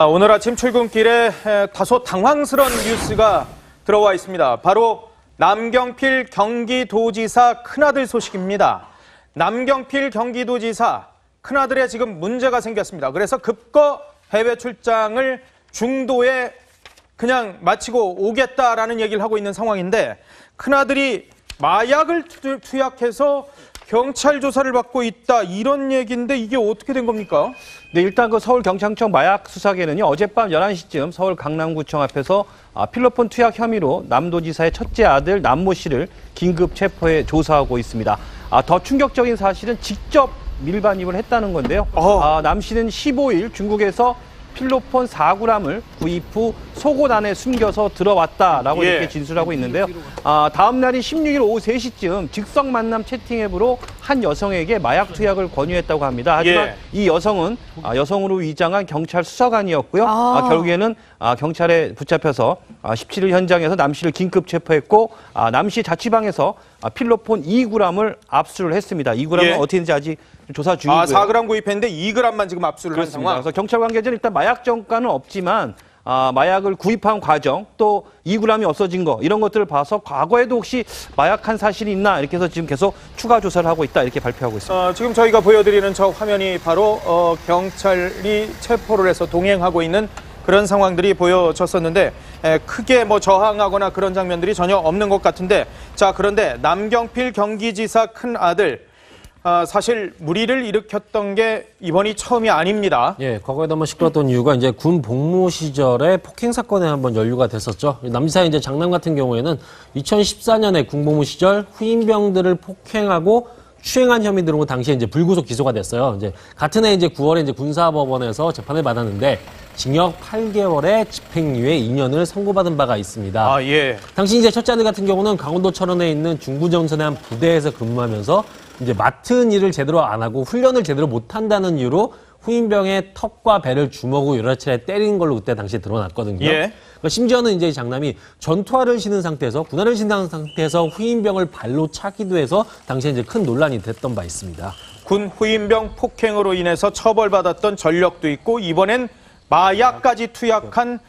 오늘 아침 출근길에 다소 당황스러운 뉴스가 들어와 있습니다. 바로 남경필 경기도지사 큰아들 소식입니다. 남경필 경기도지사 큰아들에 지금 문제가 생겼습니다. 그래서 급거 해외 출장을 중도에 그냥 마치고 오겠다라는 얘기를 하고 있는 상황인데, 큰아들이 마약을 투약해서 경찰 조사를 받고 있다, 이런 얘기인데 이게 어떻게 된 겁니까? 네, 일단 그 서울경찰청 마약수사계는요, 어젯밤 11시쯤 서울 강남구청 앞에서 필로폰 투약 혐의로 남도지사의 첫째 아들 남모 씨를 긴급 체포해 조사하고 있습니다. 더 충격적인 사실은 직접 밀반입을 했다는 건데요. 남 씨는 15일 중국에서 필로폰 4g을 구입 후 속옷 안에 숨겨서 들어왔다라고 이렇게 진술하고 있는데요. 다음 날인 16일 오후 3시쯤 즉석 만남 채팅 앱으로 한 여성에게 마약 투약을 권유했다고 합니다. 하지만 이 여성은 여성으로 위장한 경찰 수사관이었고요. 결국에는 경찰에 붙잡혀서 17일 현장에서 남 씨를 긴급 체포했고, 남 씨 자취방에서 필로폰 2g을 압수를 했습니다. 2g은 어떻게 되는지 아직 조사 중이고요. 4g 구입했는데 2g만 지금 압수를 한 상황. 그래서 경찰 관계자는 일단 마약 정가는 없지만 마약을 구입한 과정, 또 2g이 없어진 거, 이런 것들을 봐서 과거에도 혹시 마약한 사실이 있나 이렇게 해서 지금 계속 추가 조사를 하고 있다, 이렇게 발표하고 있습니다. 지금 저희가 보여드리는 저 화면이 바로 경찰이 체포를 해서 동행하고 있는 그런 상황들이 보여졌었는데, 크게 뭐 저항하거나 그런 장면들이 전혀 없는 것 같은데, 자, 그런데 남경필 경기지사 큰아들, 사실 무리를 일으켰던 게 이번이 처음이 아닙니다. 예, 과거에도 한번 시끄러웠던 이유가 이제 군 복무 시절에 폭행 사건에 한번 연루가 됐었죠. 남지사의 이제 장남 같은 경우에는 2014년에 군 복무 시절 후임병들을 폭행하고 추행한 혐의 들어오고 당시에 이제 불구속 기소가 됐어요. 이제 같은 해 이제 9월에 이제 군사법원에서 재판을 받았는데 징역 8개월에 집행유예 2년을 선고받은 바가 있습니다. 당시 이제 첫째 아들 같은 경우는 강원도 철원에 있는 중부전선의 한 부대에서 근무하면서 이제 맡은 일을 제대로 안 하고 훈련을 제대로 못 한다는 이유로 후임병의 턱과 배를 주먹으로 여러 차례 때린 걸로 그때 당시에 드러났거든요. 그러니까 심지어는 이제 장남이 전투화를 신은 상태에서, 군화를 신은 상태에서 후임병을 발로 차기도 해서 당시에 이제 큰 논란이 됐던 바 있습니다. 군 후임병 폭행으로 인해서 처벌받았던 전력도 있고, 이번엔 마약까지 투약한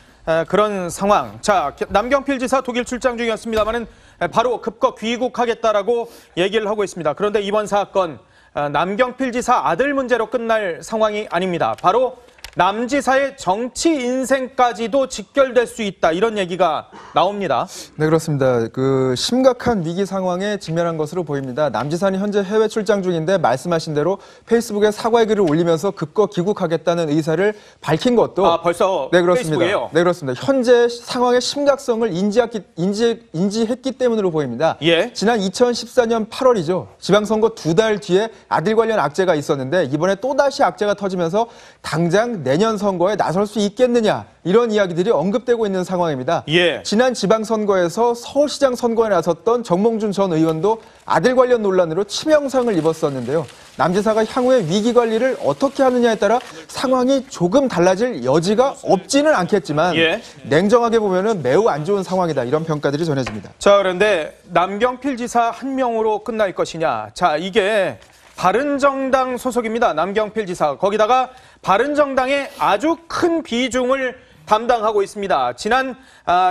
그런 상황. 자, 남경필 지사 독일 출장 중이었습니다만은 바로 급거 귀국하겠다라고 얘기를 하고 있습니다. 그런데 이번 사건, 남경필 지사 아들 문제로 끝날 상황이 아닙니다. 바로 남 지사의 정치 인생까지도 직결될 수 있다, 이런 얘기가 나옵니다. 네, 그렇습니다. 그 심각한 위기 상황에 직면한 것으로 보입니다. 남 지사는 현재 해외 출장 중인데 말씀하신 대로 페이스북에 사과의 글을 올리면서 급거 귀국하겠다는 의사를 밝힌 것도 벌써 네, 그렇습니다. 페이스북에요? 네, 그렇습니다. 현재 상황의 심각성을 인지했기 때문으로 보입니다. 지난 2014년 8월이죠. 지방선거 2달 뒤에 아들 관련 악재가 있었는데, 이번에 또다시 악재가 터지면서 당장 내년 선거에 나설 수 있겠느냐, 이런 이야기들이 언급되고 있는 상황입니다. 지난 지방선거에서 서울시장 선거에 나섰던 정몽준 전 의원도 아들 관련 논란으로 치명상을 입었었는데요. 남 지사가 향후에 위기 관리를 어떻게 하느냐에 따라 상황이 조금 달라질 여지가 없지는 않겠지만 냉정하게 보면은 매우 안 좋은 상황이다, 이런 평가들이 전해집니다. 자, 그런데 남경필 지사 한 명으로 끝날 것이냐. 자, 이게 바른정당 소속입니다. 남경필 지사. 거기다가 바른정당의 아주 큰 비중을 담당하고 있습니다. 지난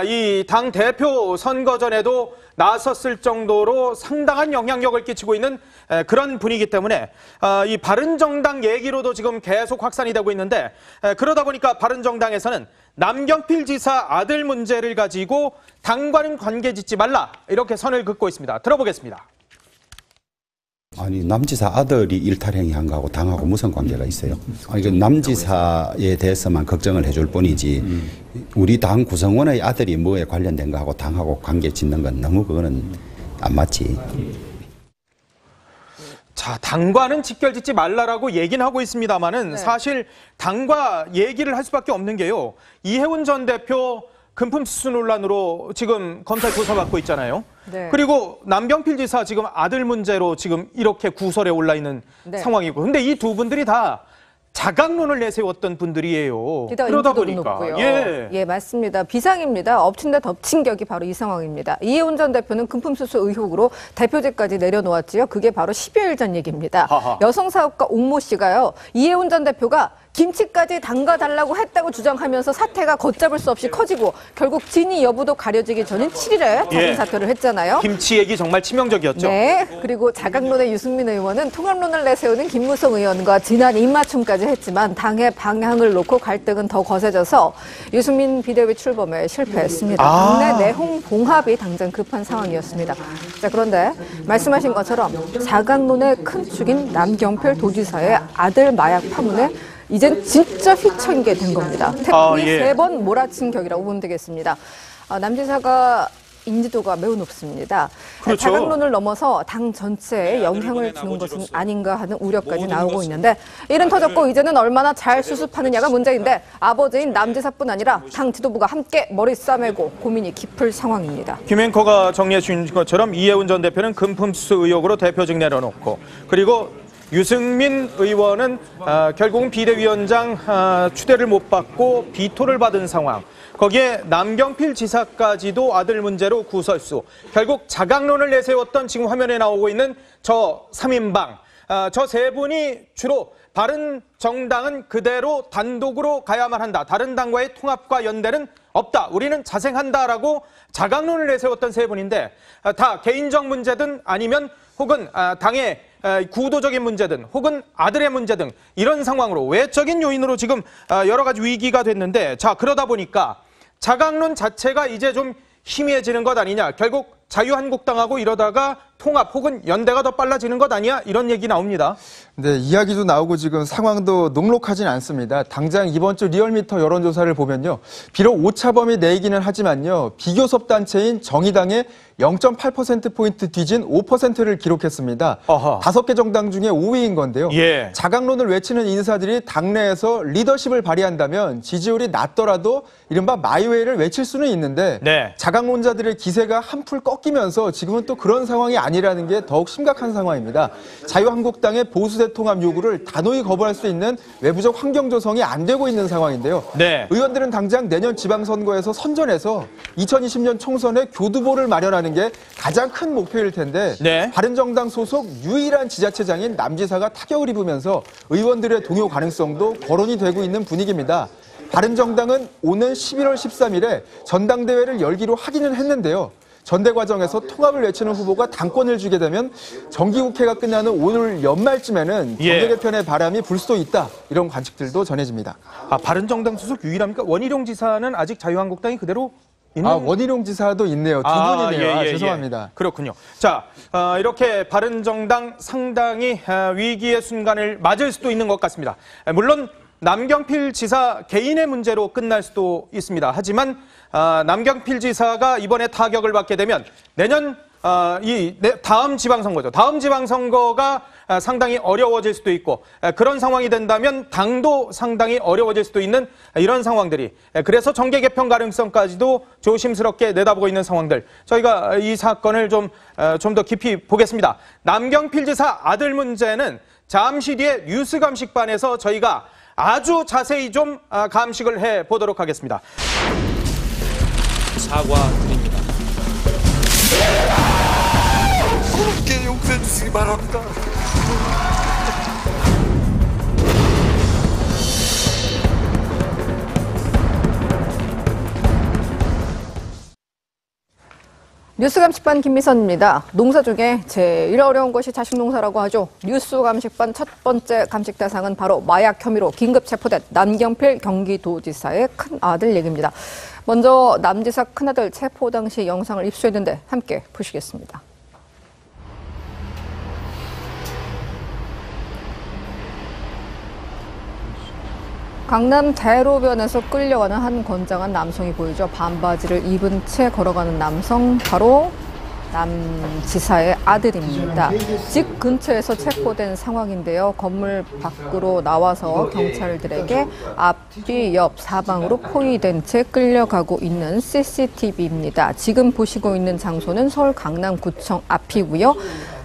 이 당 대표 선거 전에도 나섰을 정도로 상당한 영향력을 끼치고 있는 그런 분이기 때문에 이 바른정당 얘기로도 지금 계속 확산이 되고 있는데, 그러다 보니까 바른정당에서는 남경필 지사 아들 문제를 가지고 당과는 관계 짓지 말라, 이렇게 선을 긋고 있습니다. 들어보겠습니다. 아니, 남지사 아들이 일탈행위한 거하고 당하고 무슨 관계가 있어요? 이건 남지사에 대해서만 걱정을 해줄 뿐이지, 우리 당 구성원의 아들이 뭐에 관련된 거하고 당하고 관계 짓는 건 너무 그거는 안 맞지. 자, 당과는 직결짓지 말라라고 얘기는 하고 있습니다만은 사실 당과 얘기를 할 수밖에 없는 게요. 이해운 전 대표 금품 수수 논란으로 지금 검찰 조사받고 있잖아요. 그리고 남경필 지사 지금 아들 문제로 지금 이렇게 구설에 올라 있는 상황이고. 근데 이 두 분들이 다 자각론을 내세웠던 분들이에요. 그러다 보니까. 예, 맞습니다. 비상입니다. 엎친 데 덮친 격이 바로 이 상황입니다. 이해운 전 대표는 금품수수 의혹으로 대표직까지 내려놓았지요. 그게 바로 10여일 전 얘기입니다. 여성사업가 옥모 씨가요, 이해운 전 대표가 김치까지 담가달라고 했다고 주장하면서 사태가 걷잡을 수 없이 커지고 결국 진위 여부도 가려지기 전인 7일에 자진 사퇴를 했잖아요. 김치 얘기 정말 치명적이었죠. 네. 그리고 자강론의 유승민 의원은 통합론을 내세우는 김무성 의원과 지난 입맞춤까지 했지만 당의 방향을 놓고 갈등은 더 거세져서 유승민 비대위 출범에 실패했습니다. 당내 내홍 봉합이 당장 급한 상황이었습니다. 자, 그런데 말씀하신 것처럼 자강론의 큰 축인 남경필 도지사의 아들 마약 파문에 이젠 진짜 휘청이게 된 겁니다. 태풍이 3번 몰아친 격이라고 보면 되겠습니다. 남 지사가 인지도가 매우 높습니다. 그렇죠. 자강론을 넘어서 당 전체에 영향을 주는 것은 아닌가 하는 우려까지 나오고 있는데 일은 터졌고 이제는 얼마나 잘 수습하느냐가 문제인데 아버지인 남 지사뿐 아니라 당 지도부가 함께 머리 싸매고 고민이 깊을 상황입니다. 김 앵커가 정리해 주신 것처럼 이해운 전 대표는 금품수수 의혹으로 대표직 내려놓고 그리고 유승민 의원은 결국은 비대위원장 추대를 못 받고 비토를 받은 상황. 거기에 남경필 지사까지도 아들 문제로 구설수. 결국 자강론을 내세웠던 지금 화면에 나오고 있는 저 3인방. 저 세 분이 주로 바른정당은 그대로 단독으로 가야만 한다. 다른 당과의 통합과 연대는 없다. 우리는 자생한다라고 자강론을 내세웠던 세 분인데 다 개인적 문제든 아니면 혹은 당의 구도적인 문제든 혹은 아들의 문제 등 이런 상황으로 외적인 요인으로 지금 여러 가지 위기가 됐는데 자 그러다 보니까 자강론 자체가 이제 좀 희미해지는 것 아니냐. 결국 자유한국당하고 이러다가 통합 혹은 연대가 더 빨라지는 것 아니야? 이런 얘기 나옵니다. 네, 이야기도 나오고 지금 상황도 녹록하진 않습니다. 당장 이번 주 리얼미터 여론조사를 보면요. 비록 오차범위 내이기는 하지만요. 비교섭 단체인 정의당의 0.8%포인트 뒤진 5%를 기록했습니다. 5개 정당 중에 5위인 건데요. 자강론을 외치는 인사들이 당내에서 리더십을 발휘한다면 지지율이 낮더라도 이른바 마이웨이를 외칠 수는 있는데 자강론자들의 기세가 한풀 꺾이면서 지금은 또 그런 상황이 아니라는 게 더욱 심각한 상황입니다. 자유한국당의 보수대 통합 요구를 단호히 거부할 수 있는 외부적 환경 조성이 안 되고 있는 상황인데요. 의원들은 당장 내년 지방선거에서 선전해서 2020년 총선에 교두보를 마련하는 게 가장 큰 목표일 텐데 바른정당 소속 유일한 지자체장인 남지사가 타격을 입으면서 의원들의 동요 가능성도 거론이 되고 있는 분위기입니다. 바른정당은 오는 11월 13일에 전당대회를 열기로 하기는 했는데요. 전대 과정에서 통합을 외치는 후보가 당권을 주게 되면 정기국회가 끝나는 오늘 연말쯤에는 정계 개편의 바람이 불 수도 있다. 이런 관측들도 전해집니다. 바른정당 소속 유일합니까? 원희룡 지사는 아직 자유한국당이 그대로 있는? 원희룡 지사도 있네요. 두 분이네요. 죄송합니다. 그렇군요. 자, 이렇게 바른정당 상당히 위기의 순간을 맞을 수도 있는 것 같습니다. 물론 남경필 지사 개인의 문제로 끝날 수도 있습니다. 하지만 남경필 지사가 이번에 타격을 받게 되면 내년 다음 지방선거죠. 다음 지방선거가 상당히 어려워질 수도 있고 그런 상황이 된다면 당도 상당히 어려워질 수도 있는 이런 상황들이 그래서 정계 개편 가능성까지도 조심스럽게 내다보고 있는 상황들 저희가 이 사건을 좀 더 깊이 보겠습니다. 남경필 지사 아들 문제는 잠시 뒤에 뉴스 감식반에서 저희가 아주 자세히 좀 감식을 해보도록 하겠습니다. 사과드립니다. 그렇게 용서해 주시기 바랍니다. 뉴스 감식반 김미선입니다. 농사 중에 제일 어려운 것이 자식 농사라고 하죠. 뉴스 감식반 첫 번째 감식 대상은 바로 마약 혐의로 긴급 체포된 남경필 경기도지사의 큰아들 얘기입니다. 먼저 남 지사 큰아들 체포 당시 영상을 입수했는데 함께 보시겠습니다. 강남 대로변에서 끌려가는 한 건장한 남성이 보이죠. 반바지를 입은 채 걸어가는 남성, 바로 남 지사의 아들입니다. 집 근처에서 체포된 상황인데요. 건물 밖으로 나와서 경찰들에게 앞뒤 옆 사방으로 포위된 채 끌려가고 있는 CCTV입니다. 지금 보시고 있는 장소는 서울 강남구청 앞이고요.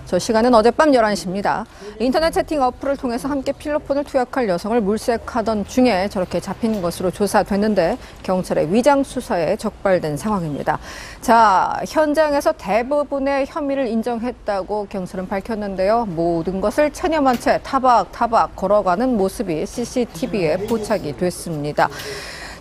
저 시간은 어젯밤 11시입니다. 인터넷 채팅 어플을 통해서 함께 필로폰을 투약할 여성을 물색하던 중에 저렇게 잡힌 것으로 조사됐는데 경찰의 위장 수사에 적발된 상황입니다. 자, 현장에서 대부분의 혐의를 인정했다고 경찰은 밝혔는데요. 모든 것을 체념한 채 타박타박 걸어가는 모습이 CCTV에 포착이 됐습니다.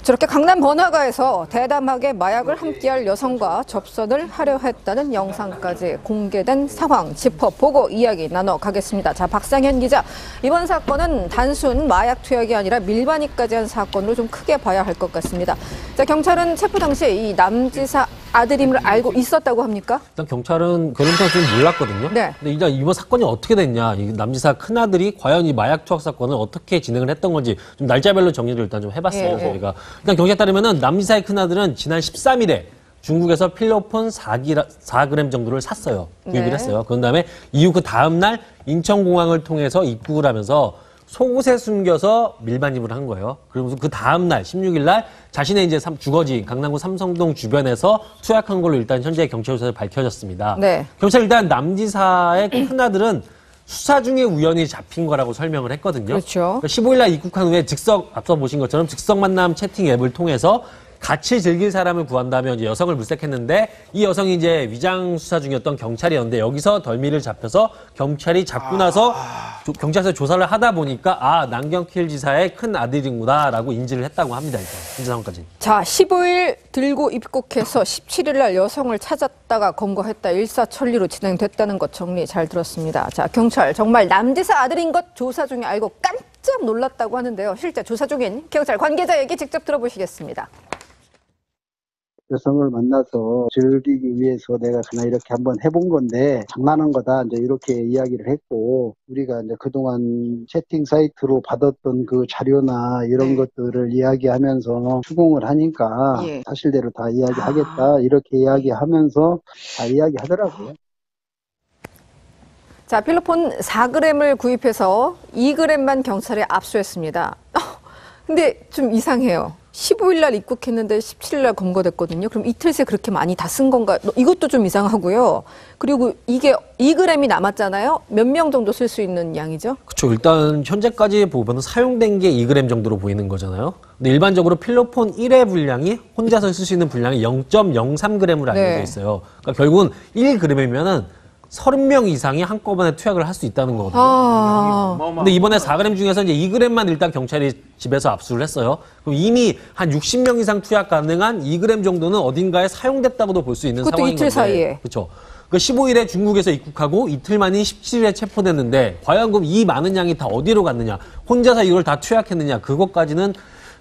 저렇게 강남 번화가에서 대담하게 마약을 함께할 여성과 접선을 하려 했다는 영상까지 공개된 상황 짚어보고 이야기 나눠가겠습니다. 자, 박상현 기자, 이번 사건은 단순 마약 투약이 아니라 밀반입까지 한 사건으로 좀 크게 봐야 할 것 같습니다. 자, 경찰은 체포 당시 이 남지사 아들임을 알고 있었다고 합니까? 일단 경찰은 그런지는 몰랐거든요. 네. 근데 이제 이번 사건이 어떻게 됐냐, 이 남지사 큰아들이 과연 이 마약 투약 사건을 어떻게 진행을 했던 건지 좀 날짜별로 정리를 일단 좀 해봤어요. 저희가 일단 경찰에 따르면은 남지사의 큰아들은 지난 13일에 중국에서 필로폰 4g 정도를 샀어요. 구입을 했어요. 그런 다음에 이후 그 다음 날 인천공항을 통해서 입국을 하면서 속옷에 숨겨서 밀반입을 한 거예요. 그러면서 그 다음 날 16일 날 자신의 이제 주거지 강남구 삼성동 주변에서 투약한 걸로 일단 현재 경찰 조사에서 밝혀졌습니다. 네. 경찰 일단 남지사의 큰아들은 수사 중에 우연히 잡힌 거라고 설명을 했거든요. 그렇죠. 15일 날 입국한 후에 앞서 보신 것처럼 즉석 만남 채팅 앱을 통해서 같이 즐길 사람을 구한다며 이제 여성을 물색했는데 이 여성이 이제 위장 수사 중이었던 경찰이었는데 여기서 덜미를 잡혀서 경찰이 잡고 나서 경찰서 조사를 하다 보니까 남경필 지사의 큰 아들이구나라고 인지를 했다고 합니다. 일단 현재 상황까지. 자, 15일 들고 입국해서 17일 날 여성을 찾았다가 검거했다 일사천리로 진행됐다는 것 정리 잘 들었습니다. 자, 경찰 정말 남지사 아들인 것 조사 중에 알고 깜짝 놀랐다고 하는데요. 실제 조사 중인 경찰 관계자 얘기 직접 들어보시겠습니다. 여성을 만나서 즐기기 위해서 내가 그냥 이렇게 한번 해본 건데 장난한 거다 이제 이렇게 이야기를 했고, 우리가 이제 그동안 채팅 사이트로 받았던 그 자료나 이런 것들을 이야기하면서 추궁을 하니까 사실대로 다 이야기하겠다 이렇게 이야기하면서 다 이야기하더라고요. 자, 필로폰 4g을 구입해서 2g만 경찰에 압수했습니다. 근데 좀 이상해요. 15일 날 입국했는데 17일 날 검거됐거든요. 그럼 이틀 새 그렇게 많이 다 쓴 건가? 이것도 좀 이상하고요. 그리고 이게 2g이 남았잖아요. 몇 명 정도 쓸 수 있는 양이죠? 그렇죠. 일단 현재까지 보면 사용된 게 2g 정도로 보이는 거잖아요. 근데 일반적으로 필로폰 1회 분량이 혼자서 쓸 수 있는 분량이 0.03g으로 알려져 있어요. 그러니까 결국은 1g이면은 30명 이상이 한꺼번에 투약을 할 수 있다는 거거든요. 근데 이번에 4g 중에서 이제 2g만 일단 경찰이 집에서 압수를 했어요. 그럼 이미 한 60명 이상 투약 가능한 2g 정도는 어딘가에 사용됐다고도 볼 수 있는 상황인 건데. 이틀 사이에. 그렇죠. 그 15일에 중국에서 입국하고 이틀 만인 17일에 체포됐는데 과연 그럼 이 많은 양이 다 어디로 갔느냐? 혼자서 이걸 다 투약했느냐? 그것까지는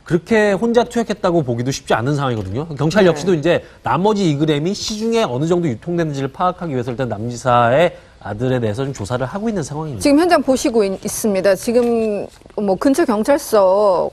그렇게 혼자 투약했다고 보기도 쉽지 않은 상황이거든요. 경찰 역시도 이제 나머지 2g이 시중에 어느 정도 유통되는지를 파악하기 위해서 일단 남지사의 아들에 대해서 좀 조사를 하고 있는 상황입니다. 지금 현장 보시고 있습니다. 지금 뭐 근처 경찰서에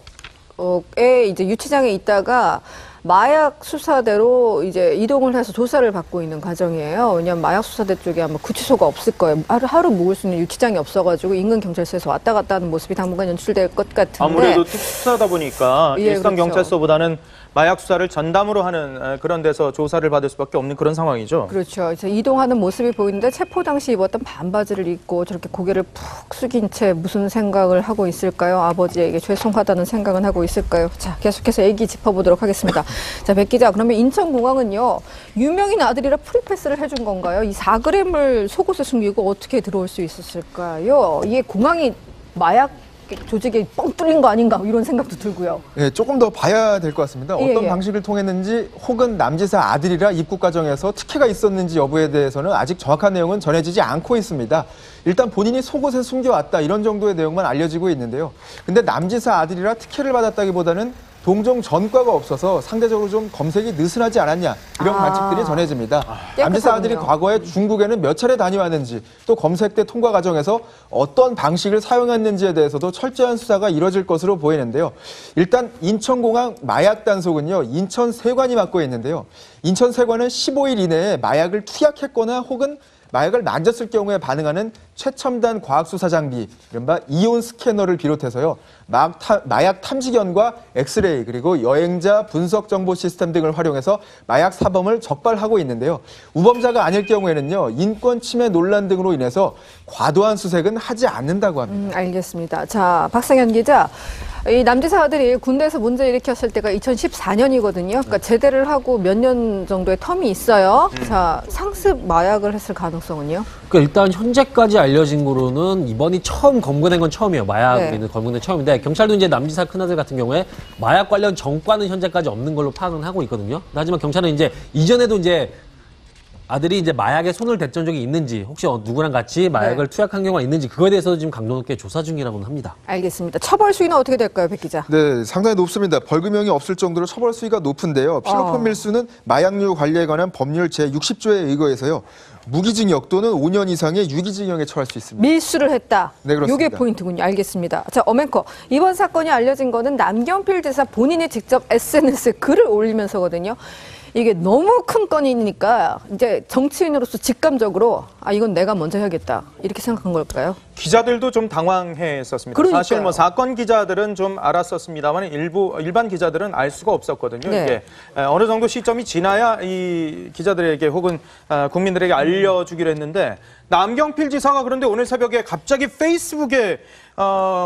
이제 유치장에 있다가 마약 수사대로 이제 이동을 해서 조사를 받고 있는 과정이에요. 왜냐하면 마약 수사대 쪽에 아마 구치소가 없을 거예요. 하루 묵을 수 있는 유치장이 없어가지고 인근 경찰서에서 왔다 갔다 하는 모습이 당분간 연출될 것 같은데. 아무래도 특수사다 보니까 일선 그렇죠. 경찰서보다는 마약 수사를 전담으로 하는 그런 데서 조사를 받을 수밖에 없는 그런 상황이죠. 그렇죠. 그래서 이동하는 모습이 보이는데 체포 당시 입었던 반바지를 입고 저렇게 고개를 푹 숙인 채 무슨 생각을 하고 있을까요? 아버지에게 죄송하다는 생각은 하고 있을까요? 자, 계속해서 얘기 짚어보도록 하겠습니다. 자, 백 기자, 그러면 인천공항은요, 유명인 아들이라 프리패스를 해준 건가요? 이 4g을 속옷에 숨기고 어떻게 들어올 수 있었을까요? 이게 공항이 마약 조직에 뻥 뚫린 거 아닌가 이런 생각도 들고요. 네, 조금 더 봐야 될 것 같습니다. 어떤 방식을 통했는지 혹은 남지사 아들이라 입국 과정에서 특혜가 있었는지 여부에 대해서는 아직 정확한 내용은 전해지지 않고 있습니다. 일단 본인이 속옷에 숨겨왔다 이런 정도의 내용만 알려지고 있는데요. 근데 남지사 아들이라 특혜를 받았다기보다는 동종 전과가 없어서 상대적으로 좀 검색이 느슨하지 않았냐 이런 관측들이 전해집니다. 남지사 아들이 과거에 중국에는 몇 차례 다녀왔는지 또 검색대 통과 과정에서 어떤 방식을 사용했는지에 대해서도 철저한 수사가 이뤄질 것으로 보이는데요. 일단 인천공항 마약 단속은요, 인천세관이 맡고 있는데요. 인천세관은 15일 이내에 마약을 투약했거나 혹은 마약을 만졌을 경우에 반응하는 최첨단 과학수사 장비, 이른바 이온 스캐너를 비롯해서요, 마약 탐지견과 엑스레이, 그리고 여행자 분석 정보 시스템 등을 활용해서 마약 사범을 적발하고 있는데요. 우범자가 아닐 경우에는요, 인권 침해 논란 등으로 인해서 과도한 수색은 하지 않는다고 합니다. 알겠습니다. 자, 박상현 기자. 이 남지사들이 군대에서 문제 일으켰을 때가 2014년이거든요. 그러니까 제대를 하고 몇 년 정도의 텀이 있어요. 자, 상습 마약을 했을 가능성은요? 그러니까 일단 현재까지 알려진 거로는 이번이 처음 검거된 건 처음이에요. 마약이 네. 검거된 처음인데 경찰도 이제 남지사 큰아들 같은 경우에 마약 관련 정과는 현재까지 없는 걸로 파악은 하고 있거든요. 하지만 경찰은 이제 이전에도 이제 아들이 이제 마약에 손을 댔던 적이 있는지, 혹시 누구랑 같이 마약을 투약한 경우가 있는지, 그거에 대해서도 지금 강도 높게 조사 중이라고는 합니다. 알겠습니다. 처벌 수위는 어떻게 될까요, 백 기자? 네, 상당히 높습니다. 벌금형이 없을 정도로 처벌 수위가 높은데요. 필로폰 밀수는 마약류 관리에 관한 법률 제60조에 의거해서요, 무기징역 또는 5년 이상의 유기징역에 처할 수 있습니다. 밀수를 했다. 네, 그렇습니다. 이게 포인트군요. 알겠습니다. 자, 엄앵커. 이번 사건이 알려진 거는 남경필 지사 본인이 직접 SNS에 글을 올리면서거든요. 이게 너무 큰 건이니까 이제 정치인으로서 직감적으로 이건 내가 먼저 해야겠다 이렇게 생각한 걸까요? 기자들도 좀 당황했었습니다. 그러니까요. 사실 뭐 사건 기자들은 좀 알았었습니다만 일반 기자들은 알 수가 없었거든요. 네. 이게 어느 정도 시점이 지나야 이 기자들에게 혹은 국민들에게 알려주기로 했는데 남경필 지사가 그런데 오늘 새벽에 갑자기 페이스북에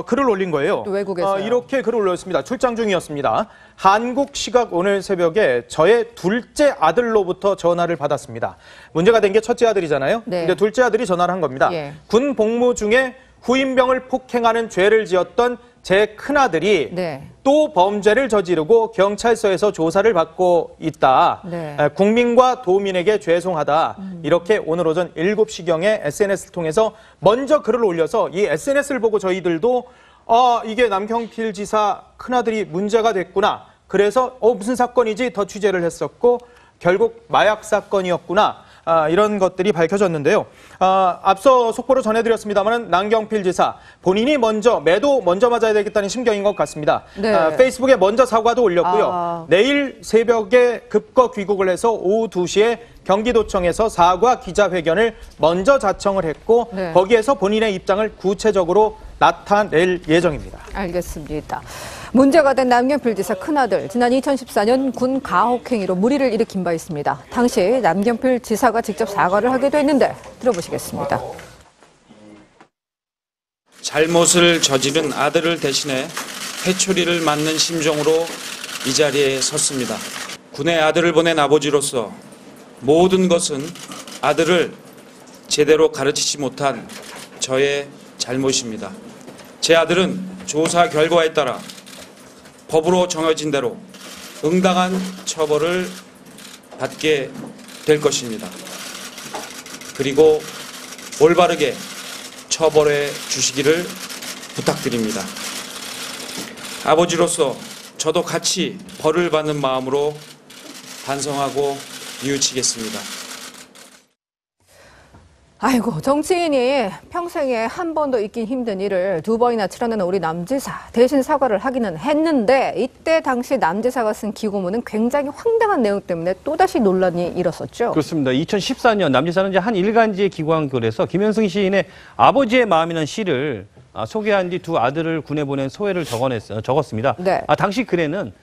글을 올린 거예요. 또 외국에서요. 이렇게 글을 올렸습니다. 출장 중이었습니다. 한국 시각 오늘 새벽에 저의 둘째 아들로부터 전화를 받았습니다. 문제가 된 게 첫째 아들이잖아요. 네. 근데 둘째 아들이 전화를 한 겁니다. 예. 군 복무 중에 후임병을 폭행하는 죄를 지었던 제 큰아들이 네. 또 범죄를 저지르고 경찰서에서 조사를 받고 있다. 네. 국민과 도민에게 죄송하다. 이렇게 오늘 오전 7시경에 SNS를 통해서 먼저 글을 올려서 이 SNS를 보고 저희들도 이게 남경필 지사 큰아들이 문제가 됐구나. 그래서 무슨 사건이지 더 취재를 했었고 결국 마약 사건이었구나. 이런 것들이 밝혀졌는데요. 앞서 속보로 전해드렸습니다만 남경필 지사 본인이 매도 먼저 맞아야 되겠다는 심경인 것 같습니다. 네. 페이스북에 먼저 사과도 올렸고요. 내일 새벽에 급거 귀국을 해서 오후 2시에 경기도청에서 사과 기자회견을 먼저 자청을 했고 네. 거기에서 본인의 입장을 구체적으로 나타낼 예정입니다. 알겠습니다. 문제가 된 남경필 지사 큰아들, 지난 2014년 군 가혹행위로 물의를 일으킨 바 있습니다. 당시 남경필 지사가 직접 사과를 하기도 했는데 들어보시겠습니다. 잘못을 저지른 아들을 대신해 회초리를 맞는 심정으로 이 자리에 섰습니다. 군에 아들을 보낸 아버지로서 모든 것은 아들을 제대로 가르치지 못한 저의 잘못입니다. 제 아들은 조사 결과에 따라 법으로 정해진 대로 응당한 처벌을 받게 될 것입니다. 그리고 올바르게 처벌해 주시기를 부탁드립니다. 아버지로서 저도 같이 벌을 받는 마음으로 반성하고 뉘우치겠습니다. 아이고, 정치인이 평생에 한 번도 있긴 힘든 일을 두 번이나 치러내는 우리 남지사. 대신 사과를 하기는 했는데 이때 당시 남지사가 쓴 기고문은 굉장히 황당한 내용 때문에 또다시 논란이 일었었죠. 그렇습니다. 2014년 남지사는 이제 한 일간지에 기고한 글에서 김현승 시인의 아버지의 마음이라는 시를 소개한 뒤 두 아들을 군에 보낸 소회를 적었습니다. 네. 당시 글에는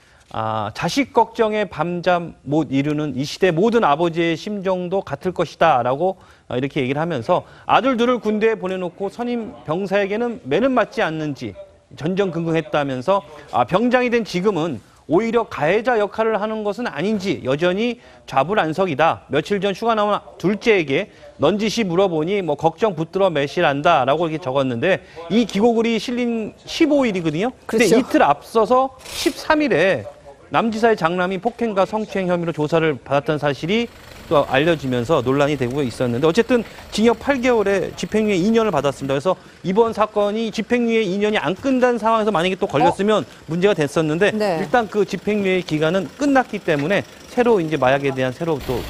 자식 걱정에 밤잠 못 이루는 이 시대 모든 아버지의 심정도 같을 것이다 라고 이렇게 얘기를 하면서 아들 둘을 군대에 보내놓고 선임 병사에게는 매는 맞지 않는지 전전긍긍했다면서 병장이 된 지금은 오히려 가해자 역할을 하는 것은 아닌지 여전히 좌불안석이다. 며칠 전 휴가 나온 둘째에게 넌지시 물어보니 걱정 붙들어 매실한다 라고 이렇게 적었는데 이 기고글이 실린 15일이거든요. 근데 그렇죠. 이틀 앞서서 13일에 남지사의 장남이 폭행과 성추행 혐의로 조사를 받았던 사실이 또 알려지면서 논란이 되고 있었는데 어쨌든 징역 8개월에 집행유예 2년을 받았습니다. 그래서 이번 사건이 집행유예 2년이 안 끝난 상황에서 만약에 또 걸렸으면 문제가 됐었는데 네. 일단 그 집행유예 기간은 끝났기 때문에 새로 이제 마약에 대한 새로 또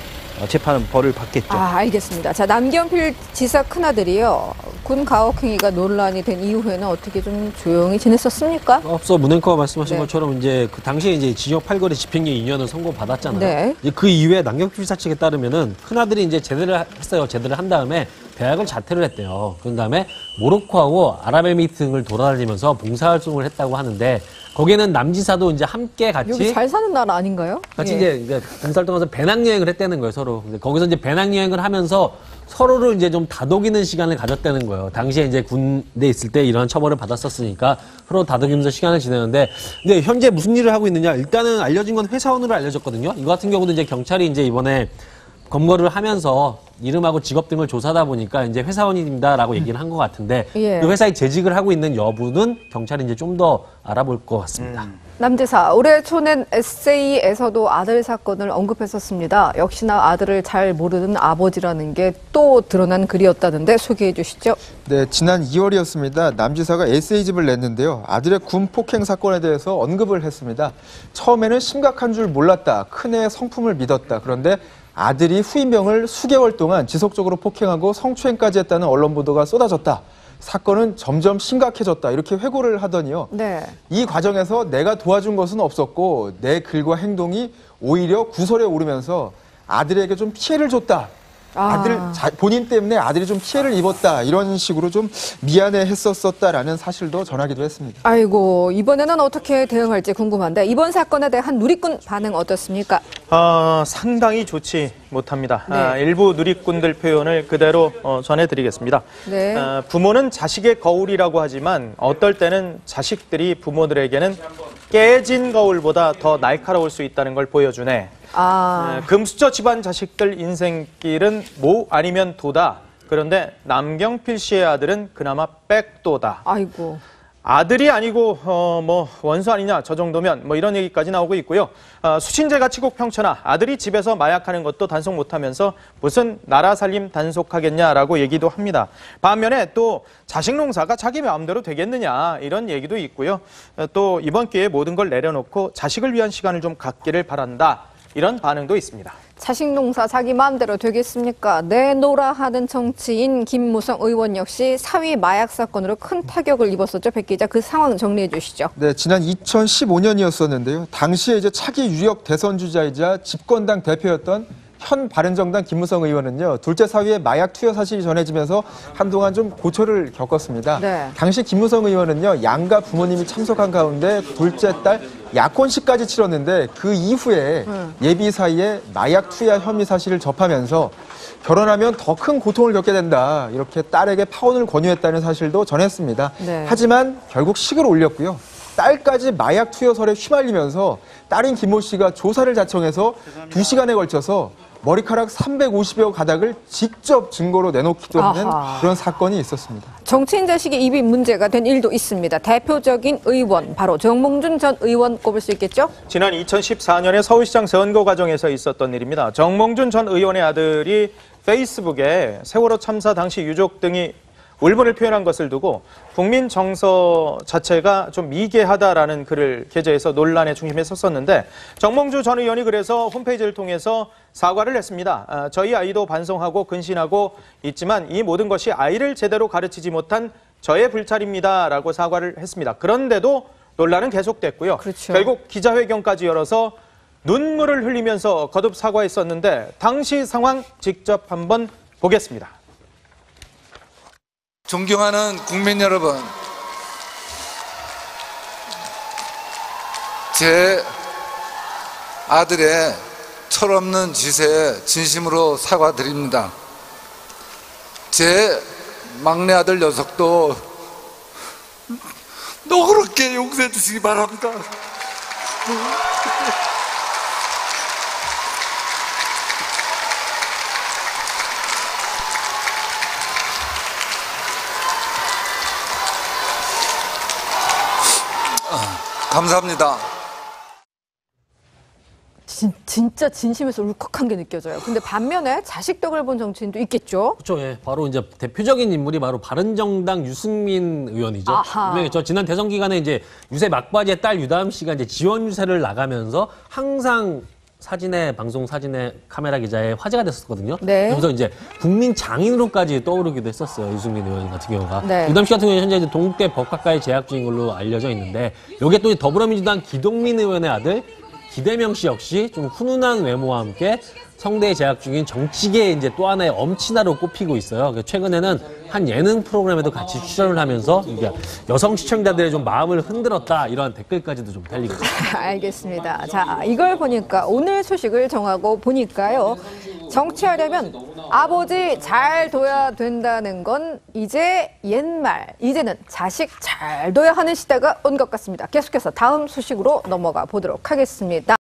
재판 벌을 받겠죠. 알겠습니다. 자, 남경필 지사 큰아들이요. 군 가혹행위가 논란이 된 이후에는 어떻게 좀 조용히 지냈었습니까? 앞서 문앵커가 말씀하신 네. 것처럼 이제 그 당시에 이제 징역 8개월에 집행유예 2년을 선고받았잖아요. 네. 이제 그 이후에 남경필 지사 측에 따르면은 큰아들이 이제 제대를 했어요. 제대를 한 다음에 대학을 자퇴를 했대요. 그런 다음에 모로코하고 아랍에미리트 등을 돌아다니면서 봉사활동을 했다고 하는데 거기에는 남지사도 이제 함께 같이 여기 잘 사는 나라 아닌가요? 같이 예. 이제 봉사활동하면서 배낭여행을 했다는 거예요, 서로. 근데 거기서 이제 배낭여행을 하면서 서로를 이제 좀 다독이는 시간을 가졌다는 거예요. 당시에 이제 군대에 있을 때 이런 처벌을 받았었으니까 서로 다독이면서 시간을 지내는데, 근데 현재 무슨 일을 하고 있느냐? 일단은 알려진 건 회사원으로 알려졌거든요. 이거 같은 경우도 이제 경찰이 이제 이번에 검거를 하면서 이름하고 직업 등을 조사하다 보니까 이제 회사원입니다라고 얘기를 한 것 같은데 예. 그 회사에 재직을 하고 있는 여부는 경찰이 이제 좀 더 알아볼 것 같습니다. 남지사, 올해 초낸 에세이에서도 아들 사건을 언급했었습니다. 역시나 아들을 잘 모르는 아버지라는 게 또 드러난 글이었다는데 소개해 주시죠. 네, 지난 2월이었습니다. 남지사가 에세이집을 냈는데요. 아들의 군 폭행 사건에 대해서 언급을 했습니다. 처음에는 심각한 줄 몰랐다. 큰애의 성품을 믿었다. 그런데 아들이 후임병을 수개월 동안 지속적으로 폭행하고 성추행까지 했다는 언론 보도가 쏟아졌다. 사건은 점점 심각해졌다. 이렇게 회고를 하더니요. 네. 이 과정에서 내가 도와준 것은 없었고 내 글과 행동이 오히려 구설에 오르면서 아들에게 좀 피해를 줬다. 본인 때문에 아들이 좀 피해를 입었다. 이런 식으로 좀 미안해했었다라는 사실도 전하기도 했습니다. 아이고, 이번에는 어떻게 대응할지 궁금한데 이번 사건에 대한 누리꾼 반응 어떻습니까? 상당히 좋지 못합니다. 네. 일부 누리꾼들 표현을 그대로 전해드리겠습니다. 네. 부모는 자식의 거울이라고 하지만 어떨 때는 자식들이 부모들에게는 깨진 거울보다 더 날카로울 수 있다는 걸 보여주네. 금수저 집안 자식들 인생길은 모 아니면 도다. 그런데 남경필 씨의 아들은 그나마 백도다. 아이고. 아들이 아니고 뭐 원수 아니냐 저 정도면 뭐 이런 얘기까지 나오고 있고요. 수신제 가치국 평천하 아들이 집에서 마약하는 것도 단속 못하면서 무슨 나라 살림 단속하겠냐라고 얘기도 합니다. 반면에 또 자식 농사가 자기 마음대로 되겠느냐 이런 얘기도 있고요. 또 이번 기회에 모든 걸 내려놓고 자식을 위한 시간을 좀 갖기를 바란다. 이런 반응도 있습니다. 자식 농사 자기 마음대로 되겠습니까? 내노라 하는 정치인 김무성 의원 역시 사위 마약 사건으로 큰 타격을 입었었죠. 백 기자, 그 상황 정리해 주시죠. 네, 지난 2015년이었었는데요. 당시에 이제 차기 유력 대선 주자이자 집권당 대표였던 현 바른정당 김무성 의원은요. 둘째 사위의 마약 투여 사실이 전해지면서 한동안 좀 고초를 겪었습니다. 네. 당시 김무성 의원은요. 양가 부모님이 참석한 가운데 둘째 딸 약혼식까지 치렀는데 그 이후에 예비 사이에 마약 투여 혐의 사실을 접하면서 결혼하면 더 큰 고통을 겪게 된다. 이렇게 딸에게 파혼을 권유했다는 사실도 전했습니다. 네. 하지만 결국 식을 올렸고요. 딸까지 마약 투여설에 휘말리면서 딸인 김모 씨가 조사를 자청해서 2시간에 걸쳐서 머리카락 350여 가닥을 직접 증거로 내놓기도 하는 그런 사건이 있었습니다. 정치인 자식의 입이 문제가 된 일도 있습니다. 대표적인 의원, 바로 정몽준 전 의원 꼽을 수 있겠죠? 지난 2014년에 서울시장 선거 과정에서 있었던 일입니다. 정몽준 전 의원의 아들이 페이스북에 세월호 참사 당시 유족 등이 울분을 표현한 것을 두고 국민 정서 자체가 좀 미개하다라는 글을 게재해서 논란의 중심에 섰었는데 정몽주 전 의원이 그래서 홈페이지를 통해서 사과를 했습니다. 저희 아이도 반성하고 근신하고 있지만 이 모든 것이 아이를 제대로 가르치지 못한 저의 불찰입니다라고 사과를 했습니다. 그런데도 논란은 계속됐고요. 그렇죠. 결국 기자회견까지 열어서 눈물을 흘리면서 거듭 사과했었는데 당시 상황 직접 한번 보겠습니다. 존경하는 국민 여러분, 제 아들의 철없는 짓에 진심으로 사과드립니다. 제 막내 아들 녀석도 너그럽게 용서해 주시기 바랍니다. 감사합니다. 진짜 진심에서 울컥한 게 느껴져요. 근데 반면에 자식 덕을 본 정치인도 있겠죠? 그렇죠. 예. 바로 이제 대표적인 인물이 바로 바른정당 유승민 의원이죠. 아하. 유명했죠. 지난 대선 기간에 이제 유세 막바지에 딸 유다함 씨가 이제 지원 유세를 나가면서 항상 사진의 방송 사진의 카메라 기자의 화제가 됐었거든요. 네. 그래서 이제 국민 장인으로까지 떠오르기도 했었어요. 유승민 의원 같은 경우가. 네. 유담 씨 같은 경우는 현재 이제 동국대 법학과에 재학 중인 걸로 알려져 있는데 여기에 또 더불어민주당 기동민 의원의 아들 기대명 씨 역시 좀 훈훈한 외모와 함께 성대에 재학 중인 정치계의 이제 또 하나의 엄친아로 꼽히고 있어요. 최근에는 한 예능 프로그램에도 같이 출연을 하면서 이게 여성 시청자들의 좀 마음을 흔들었다 이런 댓글까지도 좀 달리고 있습니다. 알겠습니다. 자, 이걸 보니까 오늘 소식을 정하고 보니까요. 정치하려면 아버지 잘 둬야 된다는 건 이제 옛말, 이제는 자식 잘 둬야 하는 시대가 온 것 같습니다. 계속해서 다음 소식으로 넘어가 보도록 하겠습니다.